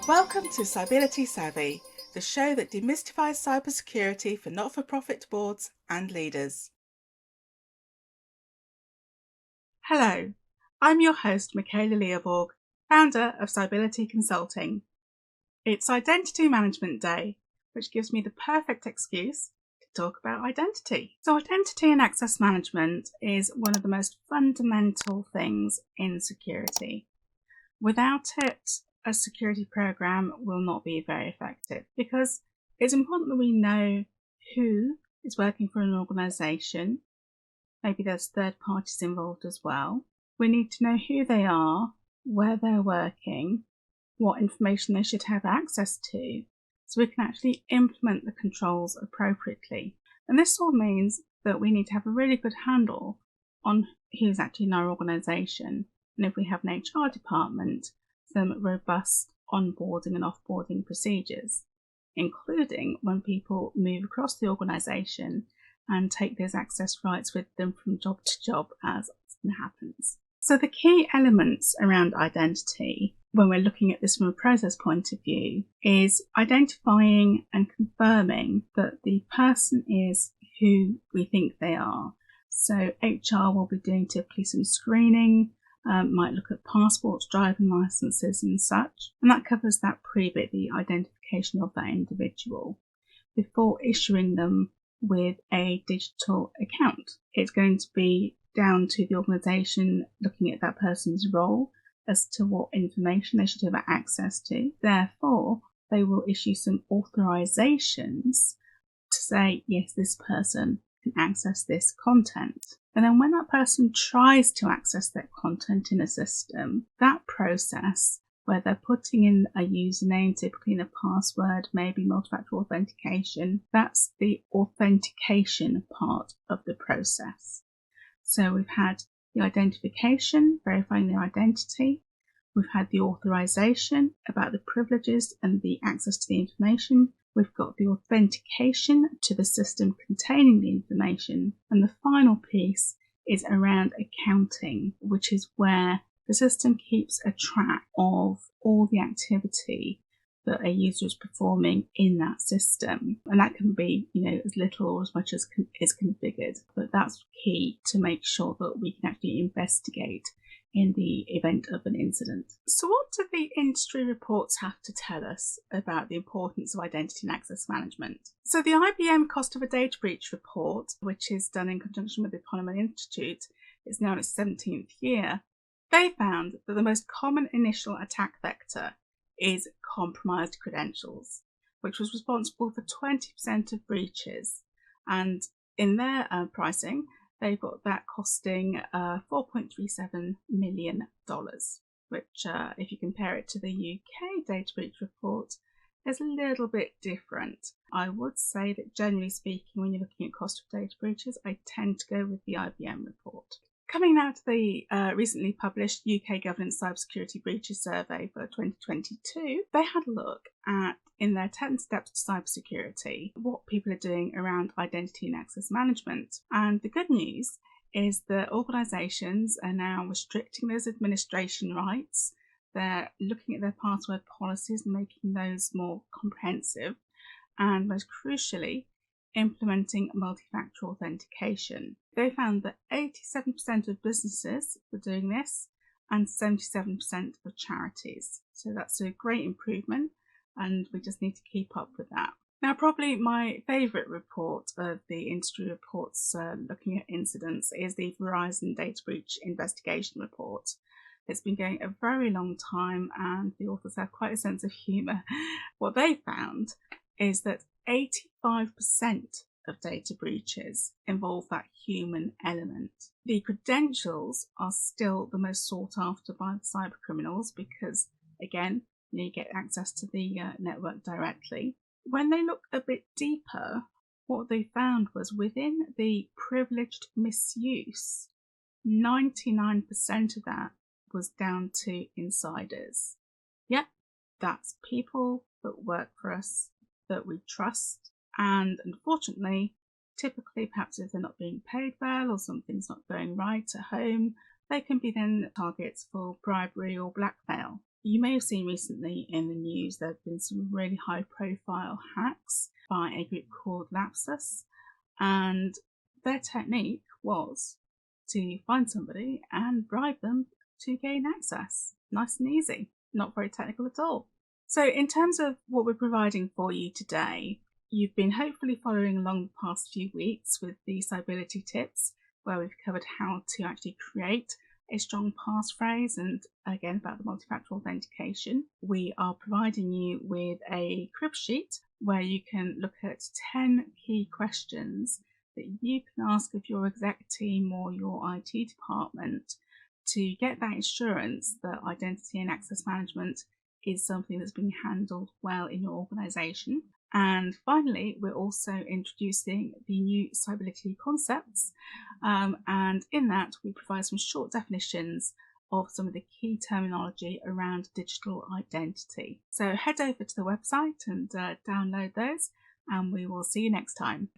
Welcome to Cybercriminals Savvy, the show that demystifies cybersecurity for not-for-profit boards and leaders. Hello, I'm your host Michala Liavaag, founder of Cybercriminals Consulting. It's Identity Management Day, which gives me the perfect excuse to talk about identity. So identity and access management is one of the most fundamental things in security. Without it, a security program will not be very effective because it's important that we know who is working for an organization. Maybe there's third parties involved as well. We need to know who they are, where they're working, what information they should have access to, so we can actually implement the controls appropriately. And this all means that we need to have a really good handle on who's actually in our organization. And if we have an HR department, some robust onboarding and offboarding procedures, including when people move across the organisation and take those access rights with them from job to job, as often happens. So the key elements around identity, when we're looking at this from a process point of view, is identifying and confirming that the person is who we think they are. So HR will be doing typically some screening, might look at passports, driving licenses and such, and that covers that pre-bit, the identification of that individual, before issuing them with a digital account. It's going to be down to the organisation looking at that person's role as to what information they should have access to. Therefore, they will issue some authorisations to say, yes, this person can access this content. And then when that person tries to access that content in a system, that process where they're putting in a username, typically in a password, maybe multi-factor authentication, that's the authentication part of the process. So we've had the identification, verifying their identity. We've had the authorization about the privileges and the access to the information. We've got the authentication to the system containing the information. And the final piece is around accounting, which is where the system keeps a track of all the activity that a user is performing in that system. And that can be, as little or as much as is configured. But that's key to make sure that we can actually investigate in the event of an incident. So what do the industry reports have to tell us about the importance of identity and access management? So the IBM Cost of a Data Breach report, which is done in conjunction with the Economy Institute, is now in its 17th year. They found that the most common initial attack vector is compromised credentials, which was responsible for 20% of breaches. And in their pricing, they've got that costing $4.37 million, which if you compare it to the UK data breach report, is a little bit different. I would say that generally speaking, when you're looking at cost of data breaches, I tend to go with the IBM report. Coming now to the recently published UK Governance Cybersecurity Breaches Survey for 2022, they had a look at, in their 10 steps to cybersecurity, what people are doing around identity and access management. And the good news is that organisations are now restricting those administration rights. They're looking at their password policies and making those more comprehensive. And most crucially, implementing multi-factor authentication. They found that 87% of businesses were doing this and 77% of charities. So that's a great improvement and we just need to keep up with that. Now, probably my favourite report of the industry reports looking at incidents is the Verizon Data Breach Investigation Report. It's been going a very long time and the authors have quite a sense of humour. What they found is that 85% of data breaches involve that human element. The credentials are still the most sought after by the cybercriminals because, again, you get access to the network directly. When they look a bit deeper, what they found was within the privileged misuse, 99% of that was down to insiders. Yep, that's people that work for us, that we trust, and unfortunately, typically perhaps if they're not being paid well or something's not going right at home, they can be then targets for bribery or blackmail. You may have seen recently in the news there have been some really high profile hacks by a group called Lapsus, and their technique was to find somebody and bribe them to gain access. Nice and easy, not very technical at all. So in terms of what we're providing for you today, you've been hopefully following along the past few weeks with the Cybility tips, where we've covered how to actually create a strong passphrase and again about the multi-factor authentication. We are providing you with a crib sheet where you can look at 10 key questions that you can ask of your exec team or your IT department to get that assurance that identity and access management is something that's being handled well in your organisation. And finally, we're also introducing the new Cybility concepts, and in that we provide some short definitions of some of the key terminology around digital identity. So head over to the website and download those, and we will see you next time.